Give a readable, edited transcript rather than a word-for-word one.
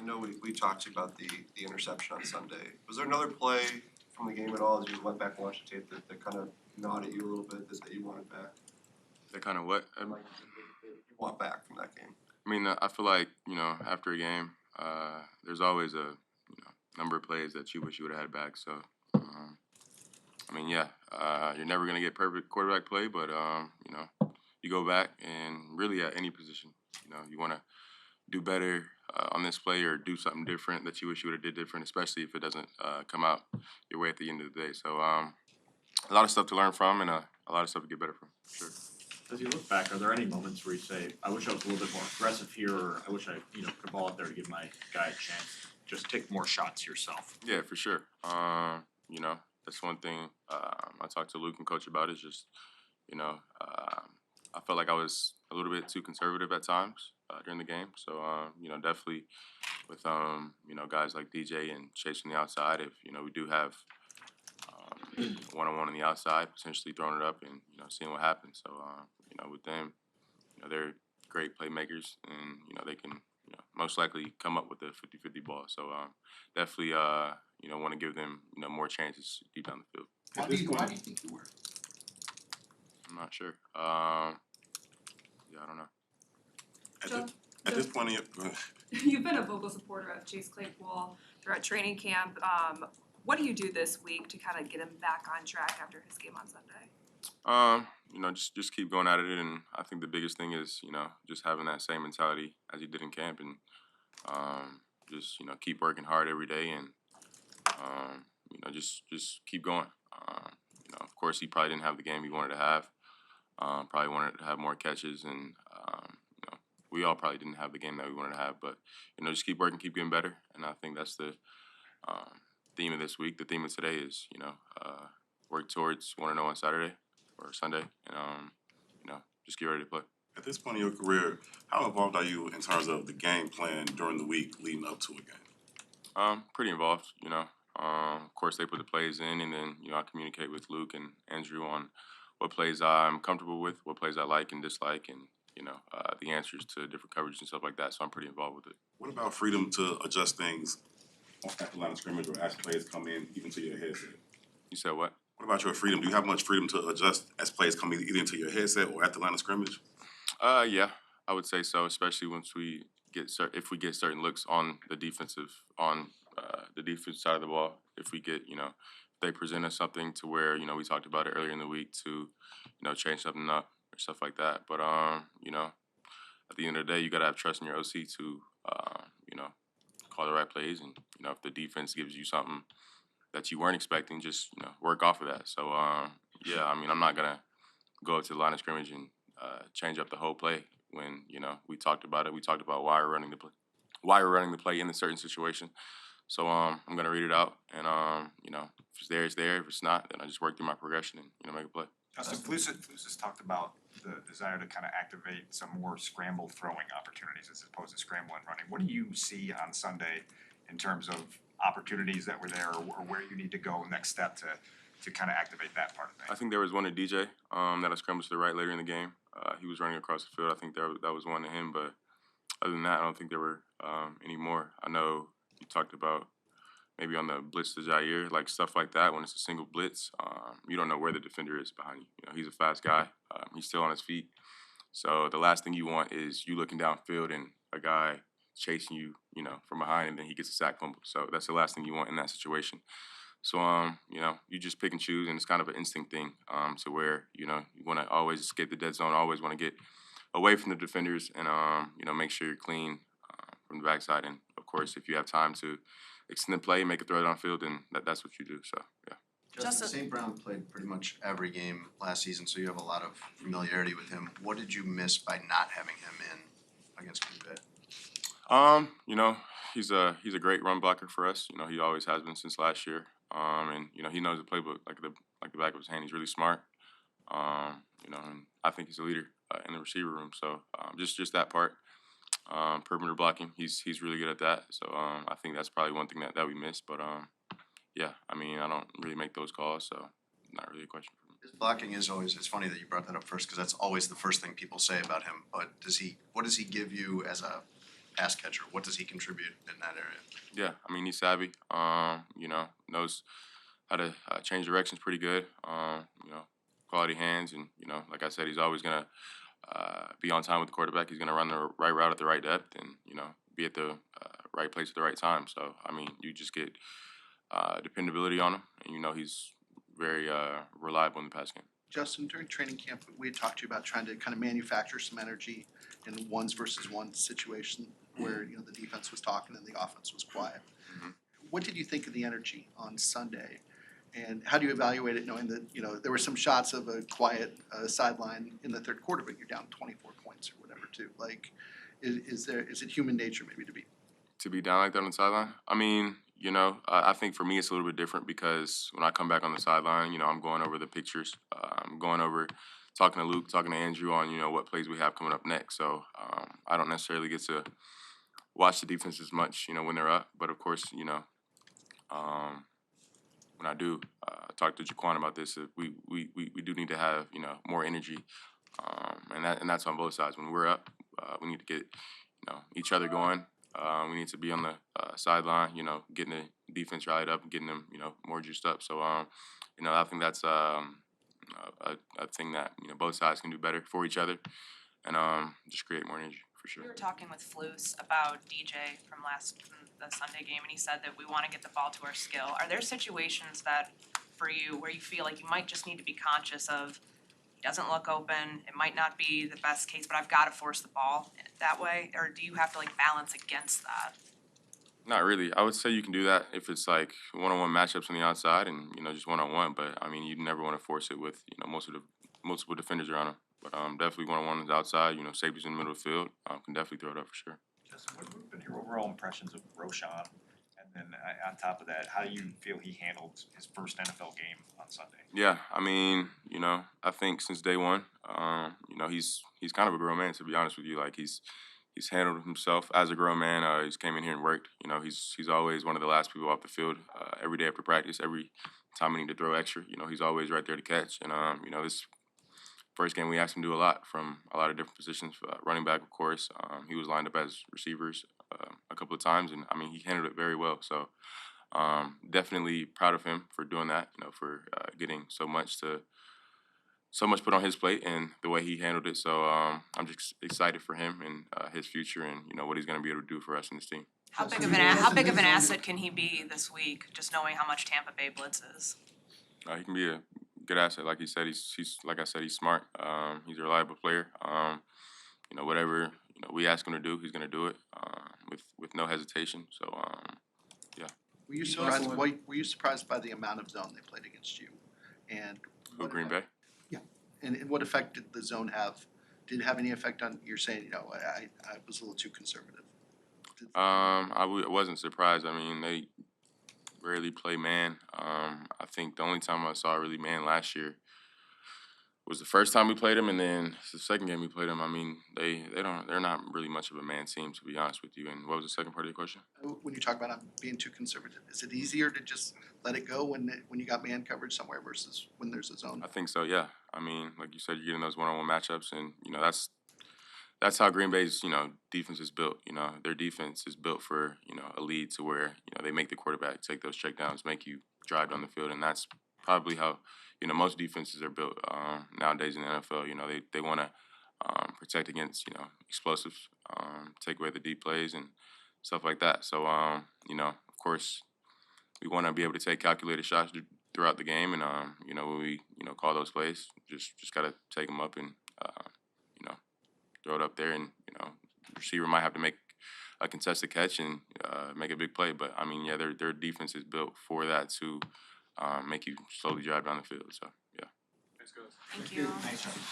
know we talked about the interception on Sunday. Was there another play from the game at all as you went back and watched the tape that kind of gnawed at you a little bit that you wanted back? That kind of what? Like you want back from that game? I mean, I feel like, after a game, there's always a number of plays that you wish you would have had back. So, I mean, yeah, you're never going to get perfect quarterback play, but, you go back and really at any position, you want to do better on this play or do something different that you wish you would have did different, especially if it doesn't come out your way at the end of the day. So, a lot of stuff to learn from and a lot of stuff to get better from, for sure. As you look back, are there any moments where you say, I wish I was a little bit more aggressive here, or I wish I, put the ball out there to give my guy a chance? Just take more shots yourself. Yeah, for sure. That's one thing I talked to Luke and Coach about is just, I felt like I was a little bit too conservative at times during the game. So, definitely with, guys like DJ and Chase on the outside, if, we do have one-on-one on the outside, potentially throwing it up and, seeing what happens. So, with them, they're great playmakers and, they can, most likely come up with a 50-50 ball. So, definitely, want to give them, more chances deep down the field. Why do you think you were? I'm not sure. Yeah, I don't know. At this point, You've been a vocal supporter of Chase Claypool throughout training camp. What do you do this week to kind of get him back on track after his game on Sunday? Just keep going at it, and I think the biggest thing is, just having that same mentality as he did in camp, and just keep working hard every day, and just keep going. Of course, he probably didn't have the game he wanted to have. Probably wanted to have more catches, and we all probably didn't have the game that we wanted to have. But just keep working, keep getting better, and I think that's the theme of this week. The theme of today is work towards 1-0 on Saturday or Sunday, and just get ready to play. at this point in your career, how involved are you in terms of the game plan during the week leading up to a game? Pretty involved. Of course, they put the plays in, and then I communicate with Luke and Andrew on what plays I'm comfortable with, what plays I like and dislike, and the answers to different coverage and stuff like that. So I'm pretty involved with it. What about freedom to adjust things at the line of scrimmage or as plays come in, even to your headset? You said what? What about your freedom? Do you have much freedom to adjust as plays come in, either into your headset or at the line of scrimmage? Yeah, I would say so. Especially once we get if we get certain looks on the defensive the defense side of the ball. If we get if they present us something to where we talked about it earlier in the week to change something up or stuff like that. But at the end of the day, you gotta have trust in your OC to call the right plays, and if the defense gives you something that you weren't expecting, just work off of that. So yeah, I mean, I'm not gonna go up to the line of scrimmage and change up the whole play when we talked about it. We talked about why we're running the play in a certain situation. So I'm gonna read it out, and if it's there, it's there. If it's not, then I just work through my progression and make a play. Justin, Flus has talked about the desire to kind of activate some more scrambled throwing opportunities as opposed to scramble and running. What do you see on Sunday in terms of opportunities that were there, or where you need to go next step to kind of activate that part of I things? think there was one to DJ that I scrambled to the right later in the game. He was running across the field. I think that was one to him, but other than that, I don't think there were any more. I know you talked about maybe on the blitz to Jair, like stuff like that. When it's a single blitz, you don't know where the defender is behind you. He's a fast guy. He's still on his feet. So the last thing you want is you looking downfield and a guy chasing you, from behind, and then he gets a sack fumble. So that's the last thing you want in that situation. So, you just pick and choose, and it's kind of an instinct thing to where, you want to always escape the dead zone, always want to get away from the defenders and, make sure you're clean from the backside. And, of course, if you have time to extend the play, make a throw downfield, then that's what you do. So, yeah. Justin, St. Brown played pretty much every game last season, so you have a lot of familiarity with him. What did you miss by not having him in against Green Bay? He's a great run blocker for us. He always has been since last year. And he knows the playbook like the back of his hand. He's really smart. And I think he's a leader in the receiver room. So just that part, perimeter blocking, he's really good at that. So I think that's probably one thing that we missed. But yeah, I mean, I don't really make those calls, so not really a question for me. His blocking is always, it's funny that you brought that up first because that's always the first thing people say about him. But what does he give you as a pass catcher. What does he contribute in that area? Yeah, I mean he's savvy. You know, knows how to change directions pretty good. You know, quality hands, and you know, like I said, he's always gonna be on time with the quarterback. He's gonna run the right route at the right depth, and you know, be at the right place at the right time. So I mean, you just get dependability on him, and you know he's very reliable in the pass game. Justin, during training camp, we had talked to you about trying to kind of manufacture some energy in ones versus ones situation where, you know, the defense was talking and the offense was quiet. Mhm. What did you think of the energy on Sunday? And how do you evaluate it knowing that, you know, there were some shots of a quiet sideline in the third quarter, but you're down 24 points or whatever too? Like, is it human nature maybe To be down like that on the sideline, I mean, you know, I think for me it's a little bit different because when I come back on the sideline, you know, I'm going over the pictures. I'm going over, talking to Luke, talking to Andrew on, you know, what plays we have coming up next. So I don't necessarily get to watch the defense as much, you know, when they're up. But of course, you know, when I do talk to Jaquan about this, we do need to have, you know, more energy, and that's on both sides. When we're up, we need to get, you know, each other going. We need to be on the sideline, you know, getting the defense rallied up and getting them, you know, more juiced up. So, you know, I think that's a thing that, you know, both sides can do better for each other and just create more energy for sure. We were talking with Flus about DJ from the Sunday game, and he said that we want to get the ball to our skill. Are there situations that, for you, where you feel like you might just need to be conscious of, he doesn't look open, it might not be the best case, but I've got to force the ball that way? Or do you have to, like, balance against that? Not really. I would say you can do that if it's like one-on-one matchups on the outside and, you know, just one-on-one. But, I mean, you never want to force it with, you know, multiple defenders around him. But definitely one-on-one is outside, you know, safety's in the middle of the field. Can definitely throw it up for sure. Justin, what have been your overall impressions of Roshan? And then on top of that, how do you feel he handled his first NFL game on Sunday? Yeah, I mean, you know, I think since day one, you know, he's kind of a grown man, to be honest with you. Like he's handled himself as a grown man. He's came in here and worked. You know, he's always one of the last people off the field every day after practice. Every time we need to throw extra, you know, he's always right there to catch. And you know, this first game we asked him to do a lot from a lot of different positions. Running back, of course. He was lined up as receivers a couple of times, and I mean, he handled it very well. So definitely proud of him for doing that. You know, for getting so much put on his plate and the way he handled it. So I'm just excited for him and his future, and you know what he's going to be able to do for us in this team. How big of an asset can he be this week, just knowing how much Tampa Bay blitzes? He can be a good asset, like he said. He's like I said, he's smart. He's a reliable player. You know, whatever you know we ask him to do, he's going to do it with no hesitation. So yeah. Were you surprised? Were you surprised by the amount of zone they played against you? And Who, Green Bay? and what effect did the zone have? Did it have any effect on? You're saying, you know, I was a little too conservative. I wasn't surprised. I mean, they rarely play man. I think the only time I saw really man last year was the first time we played them, and then the second game we played them. I mean, they're not really much of a man team, to be honest with you. And what was the second part of your question? When you talk about being too conservative, is it easier to just let it go when you got man coverage somewhere versus when there's a zone? I think so. Yeah. I mean, like you said, you're getting those one-on-one matchups, and you know that's how Green Bay's, you know, defense is built. You know, their defense is built for, you know, a lead to where, you know, they make the quarterback take those checkdowns, make you drive down the field, and that's probably how, you know, most defenses are built nowadays in the NFL. You know, they want to protect against, you know, explosives, take away the deep plays and stuff like that. So, you know, of course, we want to be able to take calculated shots throughout the game, and you know, when we, you know, call those plays, just gotta take them up and you know, throw it up there, and you know, the receiver might have to make a contested catch and make a big play. But I mean, yeah, their defense is built for that to make you slowly drive down the field. So yeah. Thank you. Thanks, Justin.